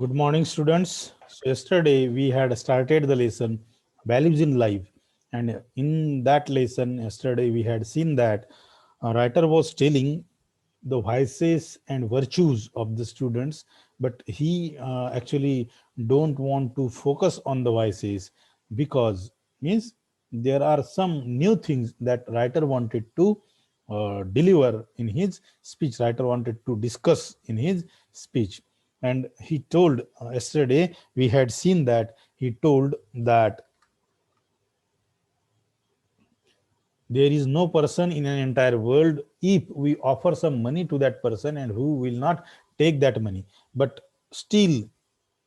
Good morning, students. So, yesterday we had started the lesson Values in Life, and in that lesson, yesterday we had seen that a writer was telling the vices and virtues of the students, but he actually don't want to focus on the vices because means there are some new things that writer wanted to deliver in his speech. Writer wanted to discuss in his speech, and he told yesterday we had seen that he told that there is no person in an entire world if we offer some money to that person and who will not take that money, but still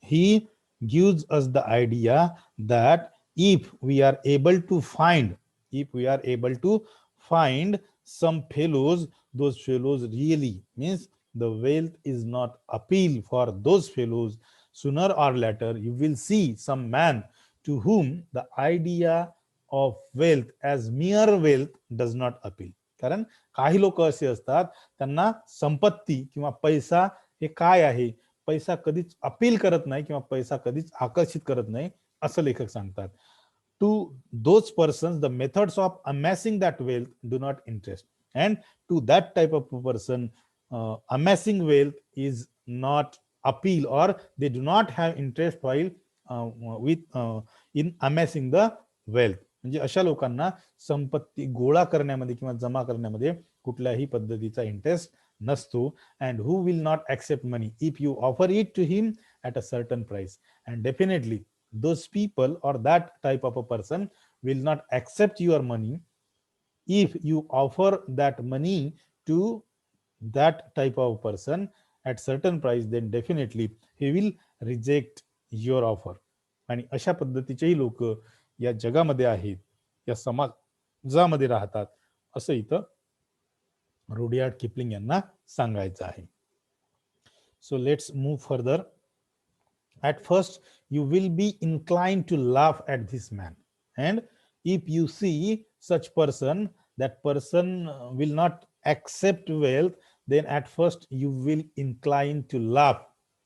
he gives us the idea that if we are able to find if we are able to find some fellows, those fellows really means the wealth is not appeal for those fellows, sooner or later you will see some man to whom the idea of wealth as mere wealth does not appeal. कारण काही लोक असे असतात त्यांना संपत्ती किंवा पैसा हे काय आहे, पैसा कधीच अपील करत नाही किंवा पैसा कधीच आकर्षित करत नाही असं लेखक सांगतात. To those persons the methods of amassing that wealth do not interest, and to that type of person amassing wealth is not appeal, or they do not have interest while in amassing the wealth. म्हणजे अशा लोकांना संपत्ती गोळा करण्यामध्ये किंवा जमा करण्यामध्ये कुठल्याही पद्धतीचा इंटरेस्ट नसतो. And who will not accept money if you offer it to him at a certain price, and definitely those people or that type of a person will not accept your money if you offer that money to that type of person at certain price, then definitely he will reject your offer. आणि अशा पद्धतीचेही लोक या जगामध्ये आहेत, या समाजामध्ये राहतात असं इथं रुडयार्ड किपलिंग यांना सांगायचं आहे. So let's move further. At first you will be inclined to laugh at this man, and if you see such person, that person will not accept wealth, then at first you will incline to laugh,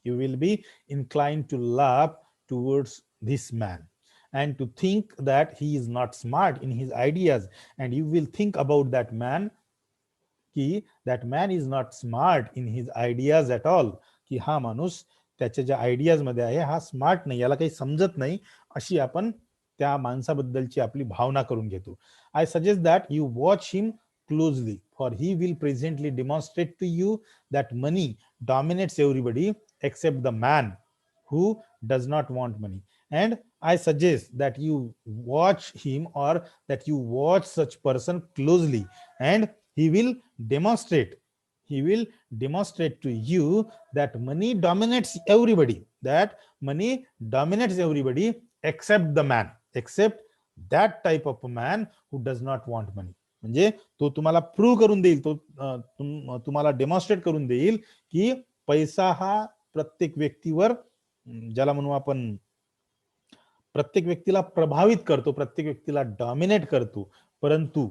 you will be inclined to laugh towards this man, and to think that he is not smart in his ideas, and you will think about that man की that man is not smart in his ideas at all, की हा माणूस त्याच्या ज्या ideas मध्ये आहे हा smart नाही, याला काही समजत नाही, अशी आपण त्या माणसाबद्दलची आपली भावना करून घेतो. I suggest that you watch him closely, for he will presently demonstrate to you that money dominates everybody except the man who does not want money. And I suggest that you watch him, or that you watch such person closely, and he will demonstrate to you that money dominates everybody, except the man, except that type of a man who does not want money. म्हणजे तो तुम्हाला prove करून देईल, तो तुम्हाला demonstrate करून देईल की पैसा हा प्रत्येक व्यक्तीवर, ज्याला म्हणू आपण प्रत्येक व्यक्तीला प्रभावित करतो, प्रत्येक व्यक्तीला डॉमिनेट करतो, परंतु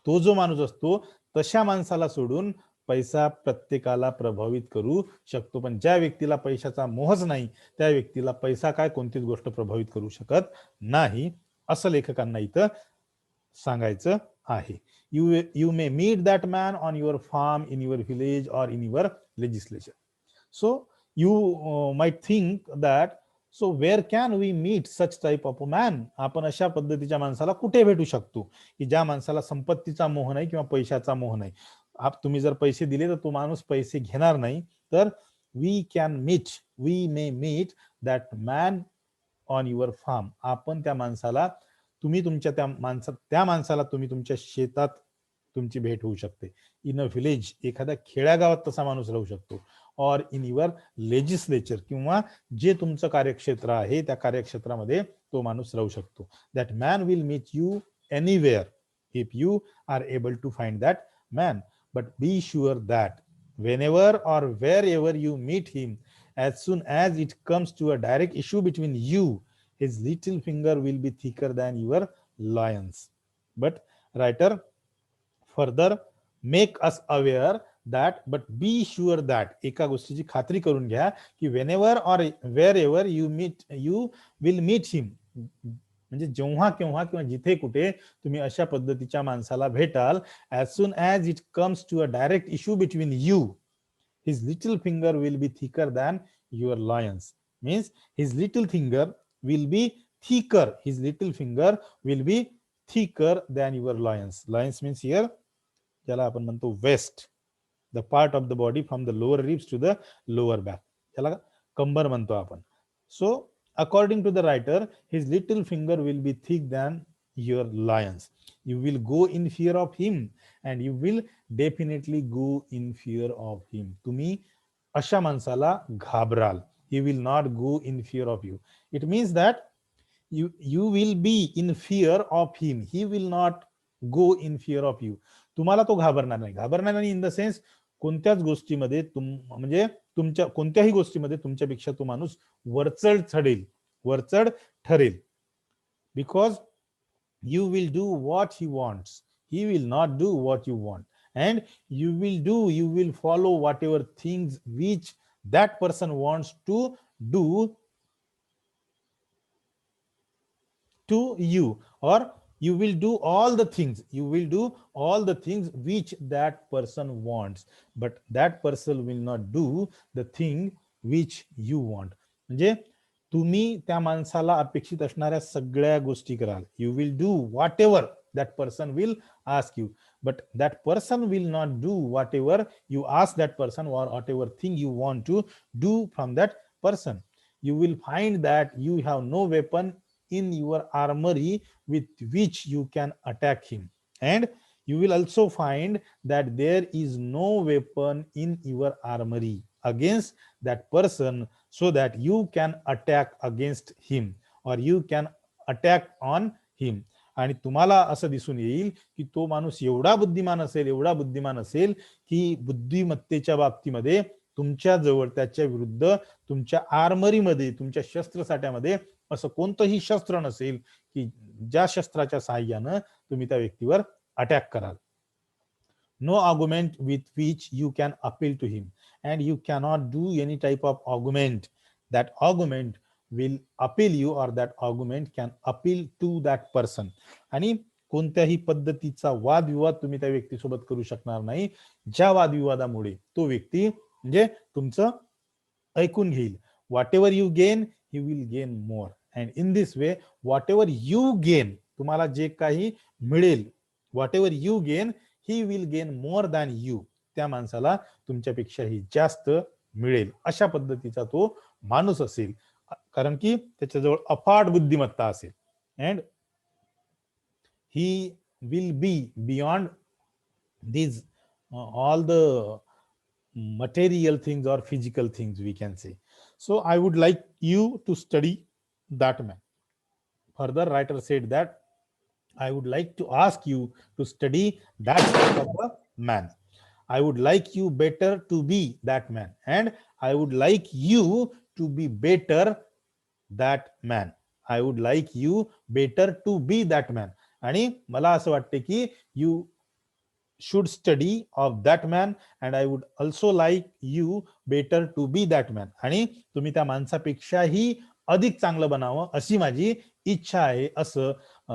तो जो माणूस असतो तशा माणसाला सोडून पैसा प्रत्येकाला प्रभावित करू शकतो. पण ज्या व्यक्तीला पैशाचा मोहच नाही त्या व्यक्तीला पैसा काय कोणतीच गोष्ट प्रभावित करू शकत नाही, असं लेखकांना इथं सांगायचं आहे. You may meet that man on your farm, in your village, or in your legislature. So you might think that so where can we meet such type of a man. आपण अशा पद्धतीच्या माणसाला कुठे भेटू शकतो की ज्या माणसाला संपत्तीचा मोह नाही किंवा पैशाचा मोह नाही. तुम्ही जर पैसे दिले तर तो माणूस पैसे घेणार नाही. तर we may meet that man on your farm. आपण त्या माणसाला त्या माणसाला तुम्ही तुमच्या शेतात तुमची भेट होऊ शकते. इन अ विलेज, एखाद्या खेड्यागावात तसा माणूस राहू शकतो. और इन युअर लेजिस्लेचर, किंवा जे तुमचं कार्यक्षेत्र आहे त्या कार्यक्षेत्रामध्ये तो माणूस राहू शकतो. That man will meet you anywhere if you are able to find that man. But be sure that whenever or wherever you meet him, as soon as it comes to a direct issue between you, his little finger will be thicker than your lions. But writer further make us aware that but be sure that, एका गोष्टीची खात्री करून घ्या की whenever or wherever you will meet him, म्हणजे जेव्हा केव्हा किंवा जिथे कुठे तुम्ही अशा पद्धतीच्या माणसाला भेटाल, as soon as it comes to a direct issue between you, his little finger will be thicker than your lions. Means his little finger will be thicker, his little finger will be thicker than your lions. Lions means here ज्याला आपण म्हणतो waist, the part of the body from the lower ribs to the lower back, त्याला कंबर म्हणतो आपण. So according to the writer, his little finger will be thick than your lions. You will go in fear of him and you will definitely go in fear of him. तुम्ही अशा माणसाला घाबराल. He will not go in fear of you. It means that you will be in fear of him. He will not go in fear of you. तुम्हाला तो घाबरणार नाही. घाबरणार नाही in the sense कोणत्याच गोष्टीमध्ये म्हणजे तुमच्या कोणत्याही गोष्टीमध्ये तुमच्यापेक्षा तो माणूस वरचढ ठरेल. Because you will do what he wants, he will not do what you want, and you will follow whatever things which that person wants to do to you, or you will do all the things which that person wants, but that person will not do the thing which you want. म्हणजे तुम्ही त्या माणसाला अपेक्षित असणाऱ्या सगळ्या गोष्टी कराल. You will do what ever that person will ask you, but that person will not do whatever you ask that person or whatever thing you want to do from that person. You will find that you have no weapon in your armory with which you can attack him, and you will also find that there is no weapon in your armory against that person so that you can attack against him or you can attack on him. आणि तुम्हाला असं दिसून येईल की तो माणूस एवढा बुद्धिमान असेल की बुद्धिमत्तेच्या बाबतीमध्ये तुमच्या जवळ त्याच्या विरुद्ध तुमच्या आर्मरीमध्ये, तुमच्या शस्त्रसाठ्यामध्ये असं कोणतंही शस्त्र नसेल की ज्या शस्त्राच्या साहाय्यानं तुम्ही त्या व्यक्तीवर अटॅक कराल. No argument with which you can appeal to him, and you cannot do any type of argument. That argument will appeal you or that argument can appeal to that person. आणि कोणत्याही पद्धतीचा वादविवाद तुम्ही त्या व्यक्तीसोबत करू शकणार नाही ज्या वादविवादामुळे तो व्यक्ती म्हणजे तुमचं ऐकून घेईल. What ever you gain he will gain more, and in this way what ever you gain, तुम्हाला जे काही मिळेल, what ever you gain he will gain more than you, त्या माणसाला तुमच्यापेक्षाही जास्त मिळेल. अशा पद्धतीचा तो माणूस असेल, कारण की त्याच्याजवळ अफाट बुद्धिमत्ता असेल. And he will be beyond these all the material things or physical things we can say. So I would like you to study that man. Further, writer said that I would like to ask you to study that type of a man. I would like you better to be that man, and I would like you to be better that man. I would like you better to be that man. आणि मला असं वाटते की you should study of that man and I would also like you better to be that man. आणि तुम्ही त्या माणसापेक्षाही अधिक चांगलं बनावं अशी माझी इच्छा आहे, असं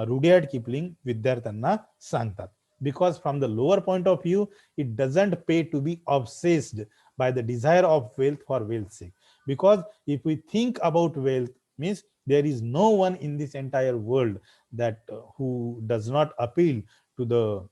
रुडयार्ड किपलिंग विद्यार्थ्यांना सांगतात. Because from the lower point of view, it doesn't pay to be obsessed by the desire of wealth for wealth's sake. Because if we think about wealth, means there is no one in this entire world that who does not appeal to the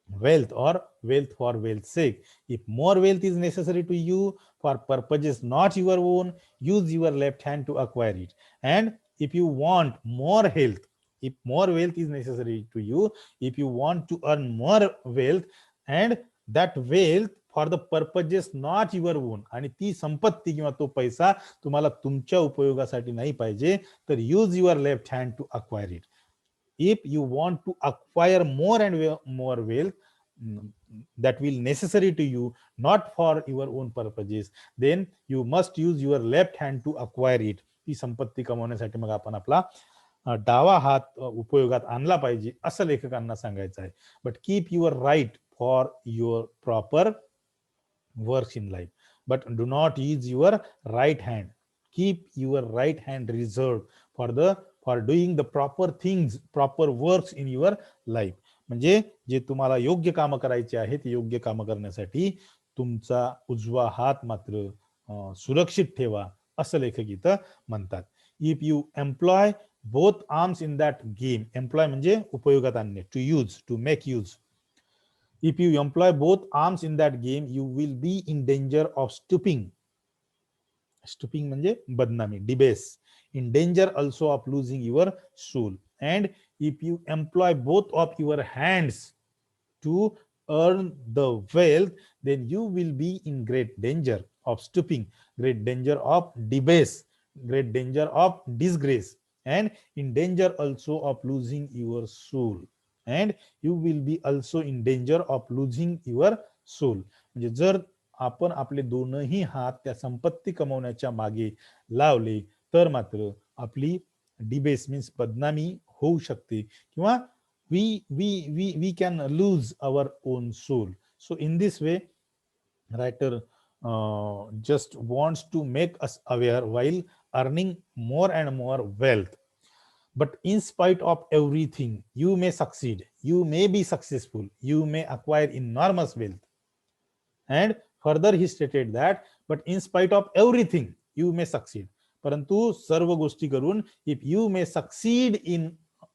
wealth or wealth for wealth's sake. If more wealth is necessary to you for purposes not your own, use your left hand to acquire it. And if you want more health, if more wealth is necessary to you, if you want to earn more wealth and that wealth for the purposes not your on, आणि ती संपत्ती किंवा तो पैसा तुम्हाला तुमच्या उपयोगासाठी नाही पाहिजे, तर use your left hand to acquire it. If you want to acquire more and more wealth that will necessary to you, not for your own purposes, then you must use your left hand to acquire it. ती संपत्ती कमवण्यासाठी मग आपण आपला डावा हात उपयोगात आणला पाहिजे असं लेखकांना सांगायचं आहे. But keep your right for your proper works in life. But do not use your right hand. Keep your right hand reserved for doing the proper things, proper works in your life. म्हणजे जे तुम्हाला योग्य काम करायचे आहेत, योग्य काम करण्यासाठी तुमचा उजवा हात मात्र सुरक्षित ठेवा, असं लेखक इथं म्हणतात. If you employ both arms in that game, employ म्हणजे उपयोगात आणणे, to use, to make use. If you employ both arms in that game, you will be in danger of stooping. Stooping म्हणजे बदनामी, debase. In danger also of losing your soul. And if you employ both of your hands to earn the wealth, then you will be in great danger of stooping, great danger of debase, great danger of disgrace, and in danger also of losing your soul. And you will be also in danger of losing your soul. म्हणजे जर आपण आपले दोनही हात त्या संपत्ती कमवण्याच्या मागे लावले तर मात्र आपली डिबेस मीन्स बदनामी होऊ शकते, किंवा we can lose our own soul. So in this way, writer just wants to make us aware while earning more and more wealth. But in spite of everything, you may succeed, you may be successful, you may acquire enormous wealth. And further he stated that, but in spite of everything, you may succeed. परंतु सर्व गोष्टी करून, if you may succeed in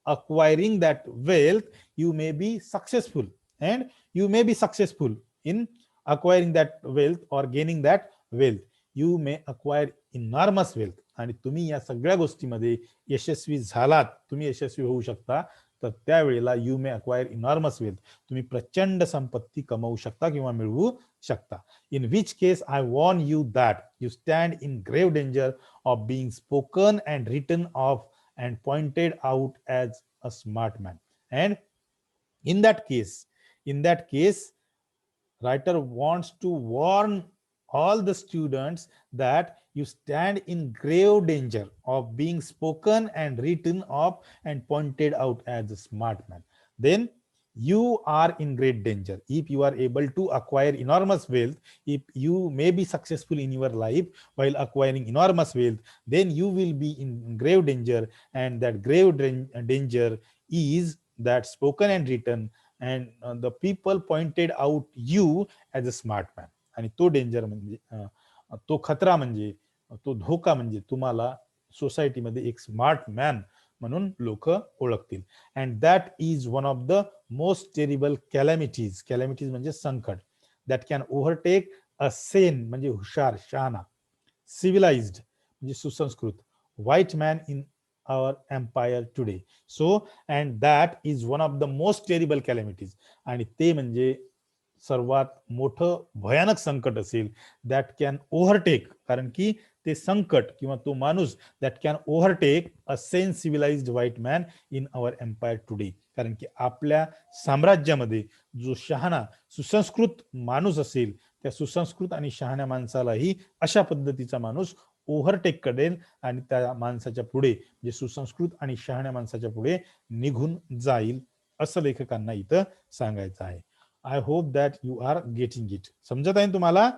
acquiring that wealth, you may be successful, and you may be successful in acquiring that wealth or gaining that wealth. You may acquire enormous wealth. आणि तुम्ही या सगळ्या गोष्टीमध्ये यशस्वी झालात, तुम्ही यशस्वी होऊ शकता, तर त्यावेळेला you may acquire enormous wealth, तुम्ही प्रचंड संपत्ती कमवू शकता किंवा मिळवू शकता. In which case I warn you that you stand in grave danger of being spoken and written of and pointed out as a smart man. And in that case writer wants to warn all the students that you stand in grave danger of being spoken and written of and pointed out as a smart man. Then you are in great danger if you are able to acquire enormous wealth. If you may be successful in your life while acquiring enormous wealth, then you will be in grave danger, and that grave danger is that spoken and written and the people pointed out you as a smart man. आणि तो danger म्हणजे तो खतरा म्हणजे तो धोका म्हणजे तुम्हाला सोसायटीमध्ये एक स्मार्ट मॅन म्हणून लोक ओळखतील. And that is one of the most terrible calamities. Calamities म्हणजे संकट. That can overtake a sane म्हणजे हुशार, शहाणा, सिव्हिलाइज्ड म्हणजे सुसंस्कृत, white man in our empire today. So and that is one of the most terrible calamities. आणि ते म्हणजे सर्वात मोठं भयानक संकट असेल, दॅट कॅन ओव्हरटेक, कारण की ते संकट किंवा तो माणूस that can overtake a sane civilised white man in our empire today. कारण की आपल्या साम्राज्यामध्ये जो शहाणा सुसंस्कृत माणूस असेल, त्या सुसंस्कृत आणि शहाण्या माणसालाही अशा पद्धतीचा माणूस ओव्हरटेक करेल आणि त्या माणसाच्या पुढे, जे सुसंस्कृत आणि शहाण्या माणसाच्या पुढे निघून जाईल, असं लेखकांना इथं सांगायचं आहे. I hope that you are getting it. समजत आहे तुम्हाला?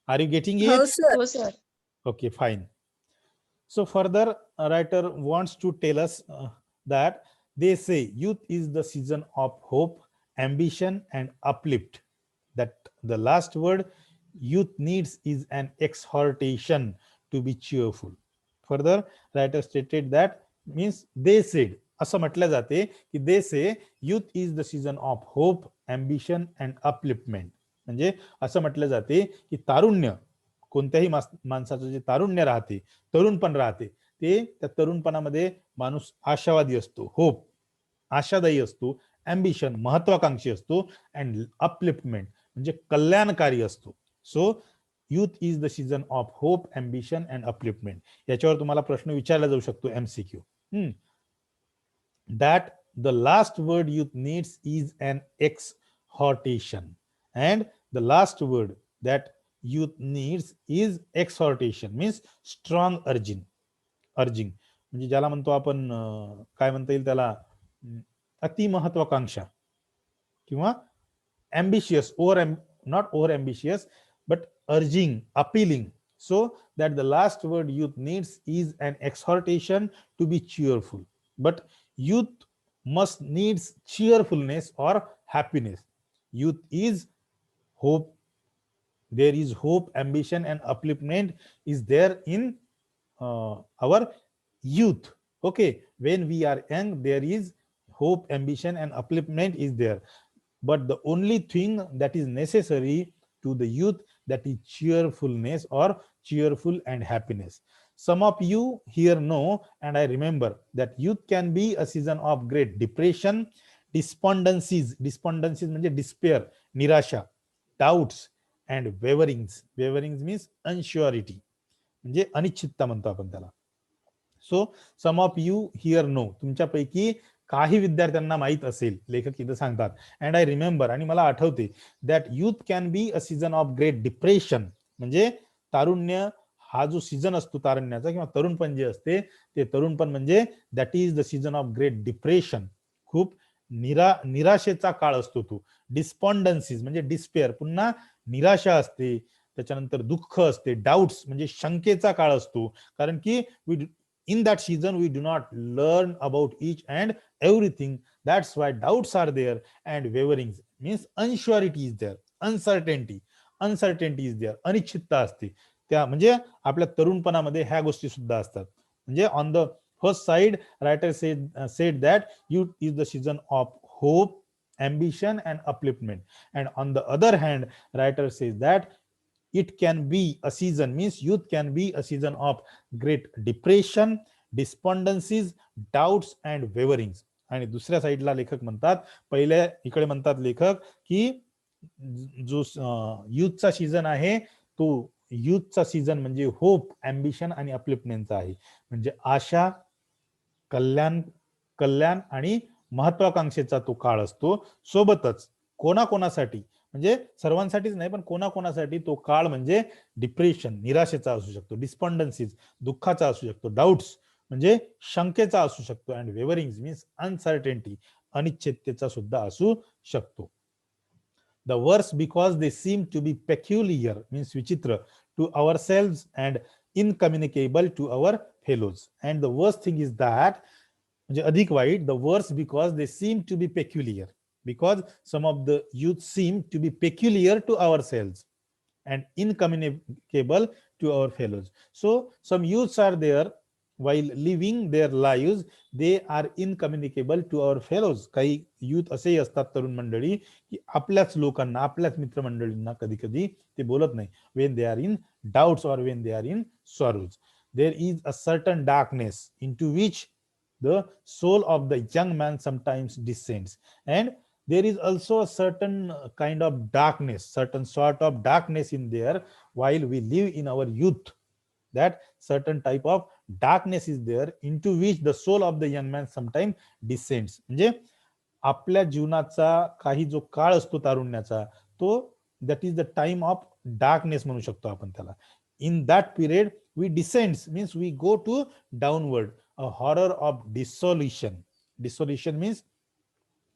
Are you getting it? हो sir. Okay, fine. So further, a writer wants to tell us that they say youth is the season of hope, ambition, and uplift. That the last word youth needs is an exhortation to be cheerful. Further, writer stated that means they said, असं म्हटलं जाते की they say youth is the season of hope, ambition, and upliftment. म्हणजे असं म्हटलं जाते की तारुण्य, कोणत्याही माणसाचं जे तारुण्य राहते, तरुणपण राहते, ते त्या तरुणपणामध्ये माणूस आशावादी असतो, होप आशादायी असतो, अँबिशन महत्वाकांक्षी असतो, अँड अपलिफ्टमेंट म्हणजे कल्याणकारी असतो. So youth is the season of hope, ambition and upliftment. याच्यावर तुम्हाला प्रश्न विचारला जाऊ शकतो, MCQ. That the last word youth needs is an exhortation, and the last word that youth needs is exhortation, means strong urging. म्हणजे ज्याला म्हणतो आपण, काय म्हणता येईल त्याला, अति महत्वाकांक्षा किंवा ambitious, not over ambitious, but urging, appealing, so that the last word youth needs is an exhortation to be cheerful. But youth must needs cheerfulness or happiness. Youth is hope. There is hope, ambition, and upliftment is there in our youth. Okay, when we are young, there is hope, ambition, and upliftment is there. But the only thing that is necessary to the youth, that is cheerfulness or cheerful and happiness. Some of you here know, and I remember, that youth can be a season of great depression, despondencies म्हणजे despair, nirasha, doubts, and waverings means unsurety, म्हणजे अनिश्चितता म्हणतो आपण त्याला. So some of you here know, तुमच्यापैकी काही विद्यार्थ्यांना माहित असेल, लेखक इथं सांगतात, अँड आय रिमेंबर, आणि मला आठवते, that youth can be a season of great depression, म्हणजे तारुण्य हा जो सीझन असतो तारुण्याचा किंवा तरुणपण जे असते ते तरुणपण म्हणजे that is the season of great depression. खूप निराशेचा काळ असतो तो. डिस्पॉन्डन्सीज म्हणजे डिस्पेअर, पुन्हा निराशा असते, त्याच्यानंतर दुःख असते, डाऊट्स म्हणजे शंकेचा काळ असतो, कारण की in that season we do not learn about each and everything. That's why doubts are there and waverings means unsurety is there, uncertainty is there, अनिश्चितता असते. त्या म्हणजे आपल्या तरुणपणामध्ये ह्या गोष्टी सुद्धा असतात. म्हणजे on the first side writer said that youth is the season of hope, ambition and upliftment, and on the other hand writer says that it can be a season, means youth can be a season of great depression, despondencies, doubts and waverings. आणि दुसऱ्या साईडला लेखक म्हणतात, पहिल्या इकडे म्हणतात लेखक की जो युथचा सीझन आहे तो युथचा सीझन म्हणजे होप, अम्बिशन आणि अपलिफ्टमेंटचा आहे, म्हणजे आशा, कल्याण आणि महत्वाकांक्षेचा तो काळ असतो. सोबतच कोणाकोणासाठी, म्हणजे सर्वांसाठीच नाही पण कोणाकोणासाठी तो काळ म्हणजे डिप्रेशन, निराशेचा असू शकतो, डिस्पॉन्डन्सीज दुःखाचा असू शकतो, डाऊट्स म्हणजे शंकेचा असू शकतो, अँड वेवरिंग्स मीन्स अनसर्टेनिटी अनिश्चिततेचा सुद्धा असू शकतो. The worst because they seem to be peculiar means vichitra to ourselves and incommunicable to our fellows. And the worst thing is that म्हणजे अधिक वाईट, the worst because they seem to be peculiar, because some of the youth seem to be peculiar to ourselves and incommunicable to our fellows. So some youths are there while living their lives, they are incommunicable to our fellows. काही youth असेही असतात तरुण मंडळी की आपल्याच लोकांना, आपल्याच मित्रमंडळींना कधी कधी ते बोलत नाही. when they are in doubts or when they are in sorrows, there is a certain darkness into which the soul of the young man sometimes descends, and there is also a certain kind of darkness, certain sort of darkness in there while we live in our youth. That certain type of darkness is there into which the soul of the young man sometimes descends. म्हणजे आपल्या जीवनाचा काही जो काळ असतो तारुण्याचा, तो that is the time of darkness म्हणू शकतो आपण त्याला. In that period we descends means we go to downward, a horror of dissolution means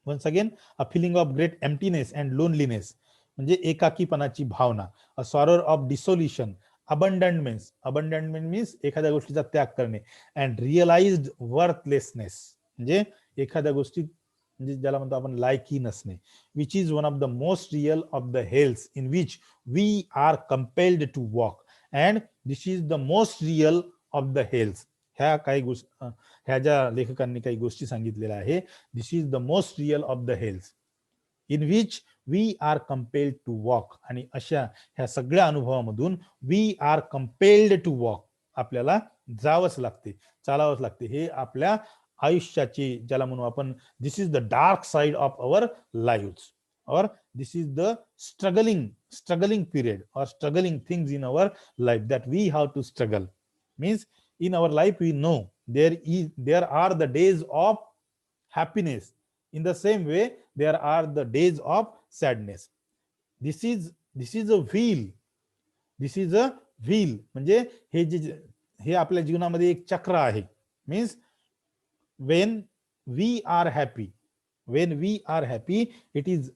once again a feeling of great emptiness and loneliness, म्हणजे एकाकीपणाची भावना. a sorrow of dissolution, abandonment means एखाद्या गोष्टीचा त्याग करणे, and realized worthlessness म्हणजे एखाद्या गोष्टीत म्हणजे ज्याला म्हणतो आपण लायकी नसणे, which is one of the most real of the hells in which we are compelled to walk, and this is the most real of the hells. ह्या काही गोष्टी, ह्या ज्या लेखकांनी काही गोष्टी सांगितलेल्या आहे, this is the most real of the hells in which we are compelled to walk. आणि अशा ह्या सगळ्या अनुभवामधून we are compelled to walk, आपल्याला जावंच लागते, चालावंच लागते. हे आपल्या आयुष्याची ज्याला म्हणू आपण, this is the dark side of our live, or this is the struggling period or struggling things in our life that we have to struggle. Means in our life we know there are the days of happiness, in the same way there are the days of sadness. this is a wheel म्हणजे हे आपल्या जीवनामध्ये एक चक्र आहे. Means when we are happy it is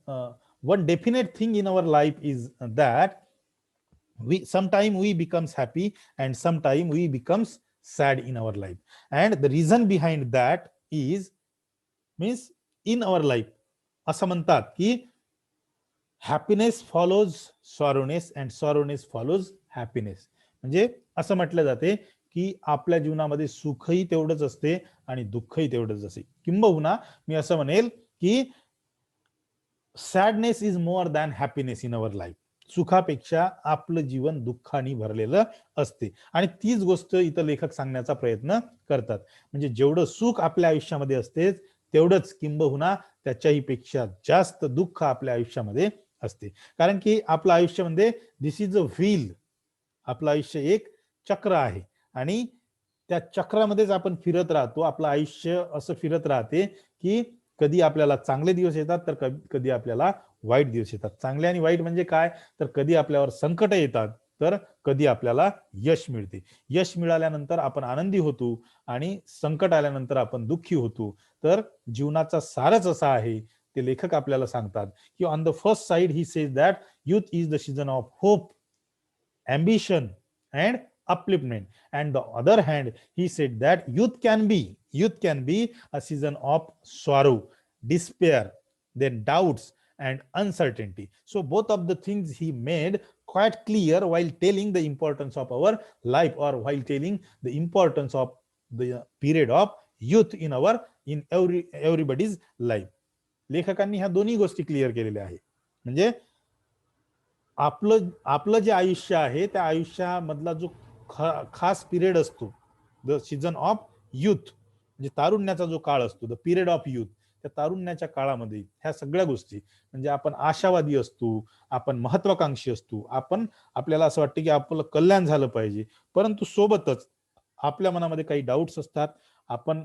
one definite thing in our life is that we sometime we becomes happy and sometime we becomes sad in our life, and the reason behind that is means in our life असं म्हणतात की happiness follows sorrowness and sorrowness follows happiness. म्हणजे असं म्हटलं जाते की आपल्या जीवनामध्ये सुखही तेवढंच असते आणि दुःखही तेवढंच असते. किंबहुना मी असं म्हणेल की sadness is more than happiness in our life. सुखापेक्षा आपलं जीवन दुःखाने भरलेलं असते, आणि तीच गोष्ट इथं लेखक सांगण्याचा प्रयत्न करतात. म्हणजे जेवढं सुख आपल्या आयुष्यामध्ये असते तेवढंच किंबहुना त्याच्याही पेक्षा जास्त दुःख आपल्या आयुष्यामध्ये असते. कारण की आपलं आयुष्यामध्ये दिस इज अ व्हील, आपलं आयुष्य एक चक्र आहे आणि त्या चक्रामध्येच आपण फिरत राहतो. आपलं आयुष्य असं फिरत राहते की कधी आपल्याला चांगले दिवस येतात तर कधी आपल्याला वाईट दिवस येतात. चांगले आणि वाईट म्हणजे काय, तर कधी आपल्यावर संकट येतात तर कधी आपल्याला यश मिळते. यश मिळाल्यानंतर आपण आनंदी होतो आणि संकट आल्यानंतर आपण दुःखी होतो. तर जीवनाचा सारच असा आहे, ते लेखक आपल्याला सांगतात की on the first side he says that youth is the season of hope, ambition and upliftment, and the other hand he said that youth can be a season of sorrow, despair, then doubts and uncertainty. So both of the things he made quite clear while telling the importance of our life, or while telling the importance of the period of youth in everybody's life. लेखकांनी ह्या दोन्ही गोष्टी clear केलेल्या आहे. म्हणजे आपलं आपलं जे आयुष्य आहे त्या आयुष्यामधला जो खास पिरियड असतो, द सीझन ऑफ युथ, म्हणजे तारुण्याचा जो काळ असतो, द पिरियड ऑफ युथ, त्या तारुण्याच्या काळामध्ये ह्या सगळ्या गोष्टी म्हणजे आपण आशावादी असतो, आपण महत्वाकांक्षी असतो, आपल्याला असं वाटतं की आपलं कल्याण झालं पाहिजे, परंतु सोबतच आपल्या मनामध्ये काही डाऊट्स असतात. आपण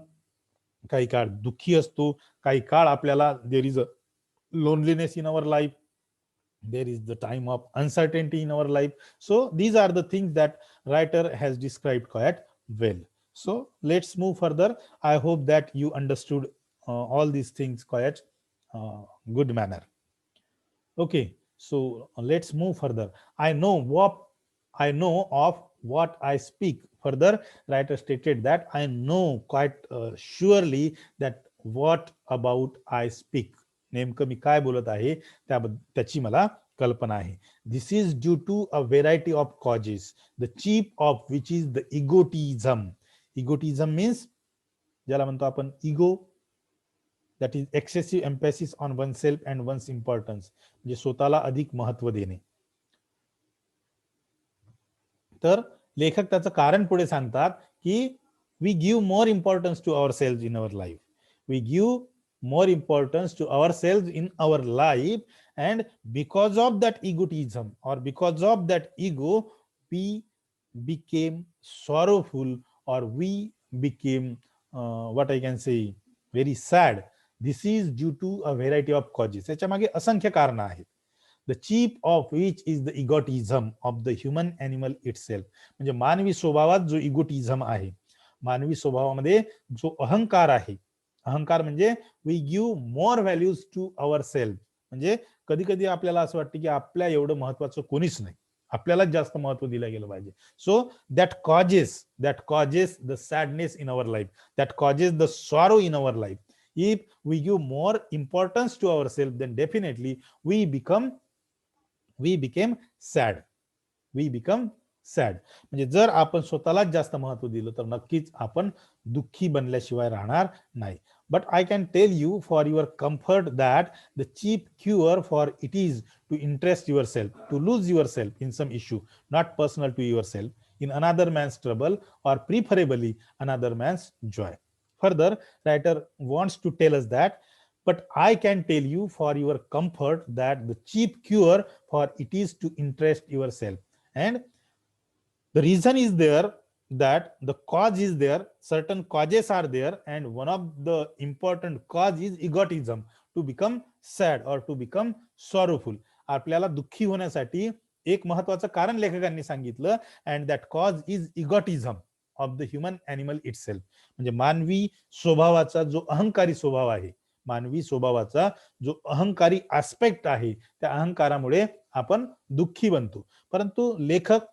काही काळ दुःखी असतो, काही काळ आपल्याला there is a loneliness in our life, there is the time of uncertainty in our life. So these are the things that writer has described quite well. So let's move further. I hope that you understood all these things quite good manner. Okay, so let's move further. I know of what I speak. Further, writer stated that I know quite surely that what about I speak, नेमकं मी काय बोलत आहे त्याची मला कल्पना आहे. This is due to a variety of causes, the chief of which is the egotism. Egotism means ज्याला म्हणतो आपण ego, that is excessive emphasis on oneself and one's importance, म्हणजे स्वतःला अधिक महत्व देणे. तर लेखक त्याचं कारण पुढे सांगतात की we give more importance to our self in our life. We give more importance to ourselves in our life, and because of that egotism, or because of that ego, we became sorrowful, or we became what I can say, very sad. This is due to a variety of causes. याच्या मागे असंख्य कारण आहेत. The chief of which is the egotism of the human animal itself. म्हणजे मानवी स्वभावात जो इगोटिझम आहे, मानवी स्वभावामध्ये जो अहंकार आहे, अहंकार म्हणजे we give more values to our self. म्हणजे कधी कधी आपल्याला असं वाटतं की आपल्या एवढं महत्वाचं कोणीच नाही, आपल्यालाच जास्त महत्व दिलं गेलं पाहिजे. So that causes the sadness in our life, that causes the sorrow in our life. If we give more importance to our self, then definitely we became sad. म्हणजे जर आपण स्वतःलाच जास्त महत्व दिलं तर नक्कीच आपण दुःखी बनल्याशिवाय राहणार नाही. But I can tell you for your comfort that the cheap cure for it is to interest yourself, to lose yourself in some issue, not personal to yourself, in another man's trouble, or preferably another man's joy. Further, writer wants to tell us that, but I can tell you for your comfort that the cheap cure for it is to interest yourself. And the reason is there, that the cause is there, certain causes are there, and one of the important cause is egotism, to become sad or to become sorrowful. आपल्याला दुःखी होण्यासाठी एक महत्वाचं कारण लेखकांनी सांगितलं, and that cause is egotism of the human animal itself. म्हणजे मानवी स्वभावाचा जो अहंकारी स्वभाव आहे, मानवी स्वभावाचा जो अहंकारी ऍस्पेक्ट आहे, त्या अहंकारामुळे आपण दुःखी बनतो. परंतु लेखक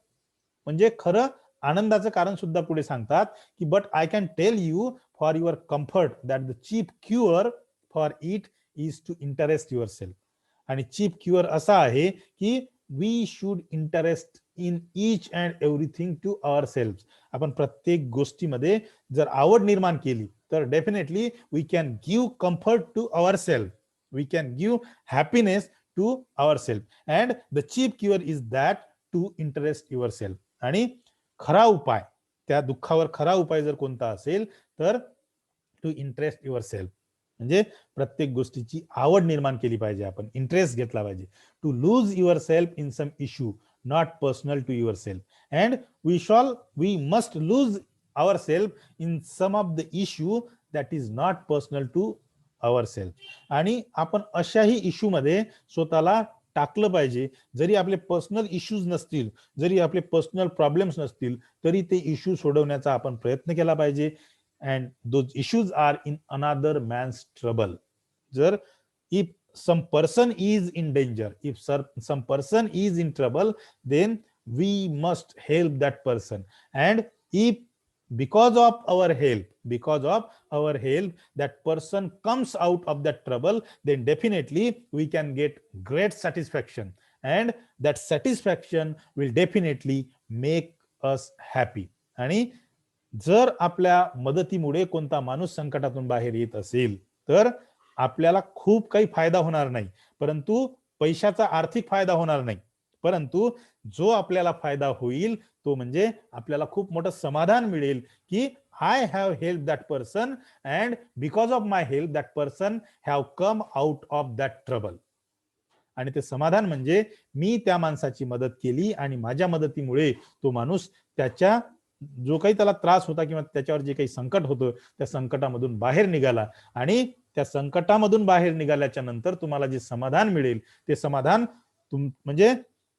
म्हणजे खरं आनंदाचं कारण सुद्धा पुढे सांगतात की but I can tell you for your comfort that the cheap cure for it is to interest your self. आणि चीप क्युअर असा आहे की we should interest in each and everything to our self. आपण प्रत्येक गोष्टीमध्ये जर आवड निर्माण केली तर definitely we can give comfort to our self, we can give happiness to our self and the cheap cure is that to interest your self. आणि खरा उपाय, त्या दुःखावर खरा उपाय जर कोणता असेल तर टू इंटरेस्ट युअर सेल्फ, म्हणजे प्रत्येक गोष्टीची आवड निर्माण केली पाहिजे, आपण इंटरेस्ट घेतला पाहिजे. To lose your self in some issue not personal to your self and we must lose our self in some of the issue that is not personal to our self. आणि आपण अशाही issue मध्ये स्वतःला टाकलं पाहिजे, जरी आपले personal issues नसतील, जरी आपले पर्सनल प्रॉब्लेम्स नसतील, तरी ते इश्यू सोडवण्याचा आपण प्रयत्न केला पाहिजे. And those issues are in अनादर मॅन्स ट्रबल. जर if some person is in danger, if some person is in trouble, then we must help that person. And if because of our help that person comes out of that trouble, then definitely we can get great satisfaction, and that satisfaction will definitely make us happy. आणि जर आपल्या मदतीमुळे कोणता माणूस संकटातून बाहेर येत असेल तर आपल्याला खूप काही फायदा होणार नाही, परंतु पैशाचा आर्थिक फायदा होणार नाही, परंतु जो आपल्याला फायदा होईल तो म्हणजे आपल्याला खूप मोठं समाधान मिळेल की I have help that person and because of my help that person have come out of that trouble. आणि ते समाधान म्हणजे मी त्या माणसाची मदत केली आणि माझ्या मदतीमुळे तो माणूस त्याच्या जो काही त्याला त्रास होता किंवा त्याच्यावर जे काही संकट होतं त्या संकटामधून बाहेर निघाला. आणि त्या संकटामधून बाहेर निघाल्याच्या नंतर तुम्हाला जे समाधान मिळेल ते समाधान म्हणजे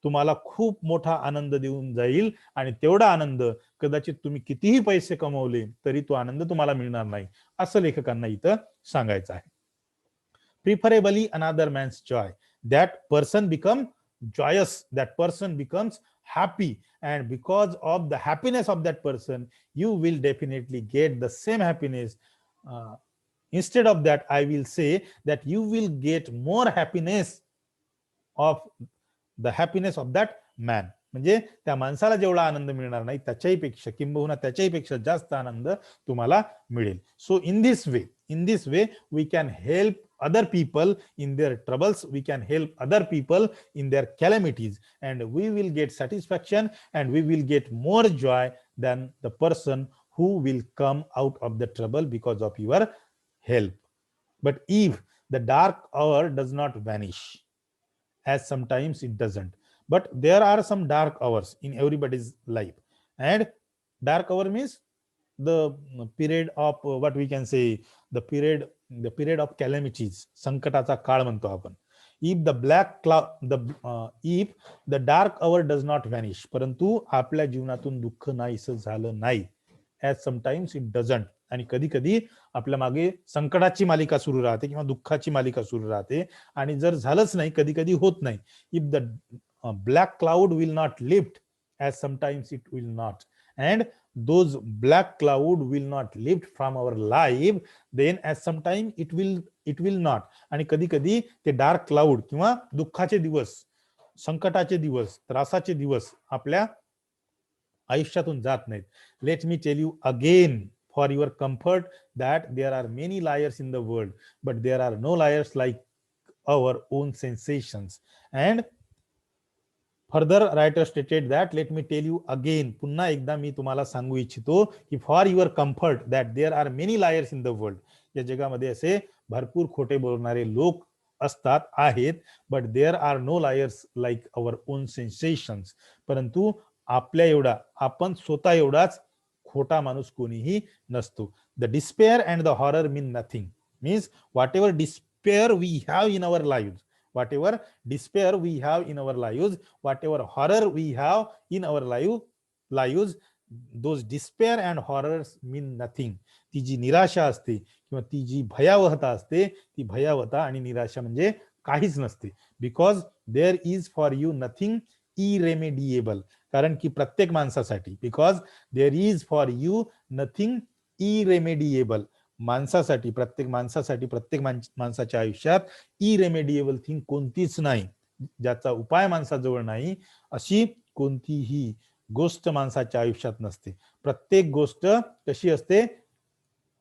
तुम्हाला खूप मोठा आनंद देऊन जाईल. आणि तेवढा आनंद कदाचित तुम्ही कितीही पैसे कमवले तरी तो आनंद तुम्हाला मिळणार नाही, असं लेखकांना इथं सांगायचं आहे. प्रिफरेबली अनादर man's Joy, that person becomes joyous, that person becomes happy, and because of the happiness of that person you will definitely get the same happiness. Instead of that I will say that you will get more happiness of the happiness of that man. म्हणजे त्या माणसाला जेवढा आनंद मिळणार नाही त्याच्याही पेक्षा किंबहुना त्याच्याही पेक्षा जास्त आनंद तुम्हाला मिळेल. So in this way we can help other people in their troubles, we can help other people in their calamities, and we will get satisfaction and we will get more joy than the person who will come out of the trouble because of your help. But if the dark hour does not vanish, as sometimes it doesn't, but there are some dark hours in everybody's life, and dark hour means the period of what we can say, the period of calamities, संकटाचा काळ म्हणतो आपण. if the black cloud if the dark hour does not vanish, परंतु आपल्या जीवनातून दुःख नाहीसं झालं नाही, as sometimes it doesn't, आणि कधी कधी आपल्या मागे संकटाची मालिका सुरू राहते किंवा दुःखाची मालिका सुरू राहते आणि जर झालंच नाही, कधी कधी होत नाही. if the black cloud will not lift, as sometimes it will not, and those black cloud will not lift from our life, then as sometime it will not. आणि कधी कधी ते डार्क क्लाउड किंवा दुःखाचे दिवस, संकटाचे दिवस, त्रासाचे दिवस आपल्या आयुष्यातून जात नाहीत. Let me tell you again for your comfort that there are many liars in the world but there are no liars like our own sensations. And further writer stated that let me tell you again, पुन्हा एकदा मी तुम्हाला सांगू इच्छितो की for your comfort that there are many liars in the world, या जगामध्ये असे भरपूर खोटे बोलणारे लोक असतात आहेत, but there are no liars like our own सेन्सेशन्स, परंतु आपल्या एवढा, आपण स्वतः एवढाच खोटा माणूस कोणीही नसतो. The despair and the horror mean nothing, means whatever despair we have in our live, whatever despair we have in our lives, whatever horror we have in our lives, those despair and horrors mean nothing. ती जी निराशा असते किंवा ती जी भयावहता असते, ती भयावहता आणि निराशा म्हणजे काहीच नसते. Because there is for you nothing irremediable. कारण की प्रत्येक माणसासाठी, because there is for you nothing irremediable. माणसासाठी, प्रत्येक माणसासाठी, प्रत्येक माणसाच्या आयुष्यात इरेमेडिएबल थिंग कोणतीच नाही, ज्याचा उपाय माणसाजवळ नाही, अशी कोणतीही गोष्ट माणसाच्या आयुष्यात नसते. प्रत्येक गोष्ट कशी असते,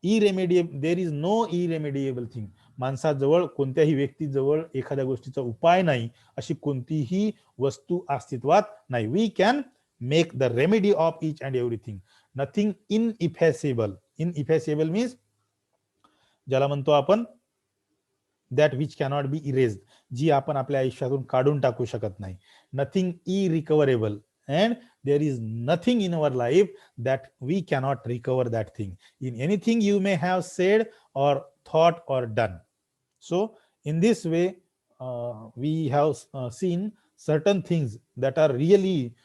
irremediable. There is no irremediable thing. माणसाजवळ, कोणत्याही व्यक्तीजवळ एखाद्या गोष्टीचा उपाय नाही अशी कोणतीही वस्तू अस्तित्वात नाही. We can make the remedy of each and everything. Nothing ineffaceable. Ineffaceable means ज्याला म्हणतो आपण that which cannot be erased, जी आपण आपल्या आयुष्यातून काढून टाकू शकत नाही. Nothing irrecoverable, and there is nothing in our life that we cannot recover that thing in anything you may have said or thought or done. So in this way, we have seen certain things that are really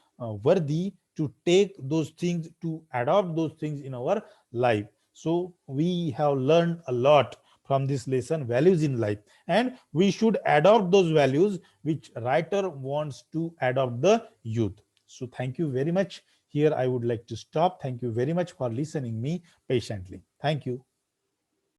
worthy to take those things, to adopt those things in our life. So we have learned a lot from this lesson, values in life, and we should adopt those values which writer wants to adopt the youth. So thank you very much. Here I would like to stop. Thank you very much for listening me patiently. Thank you.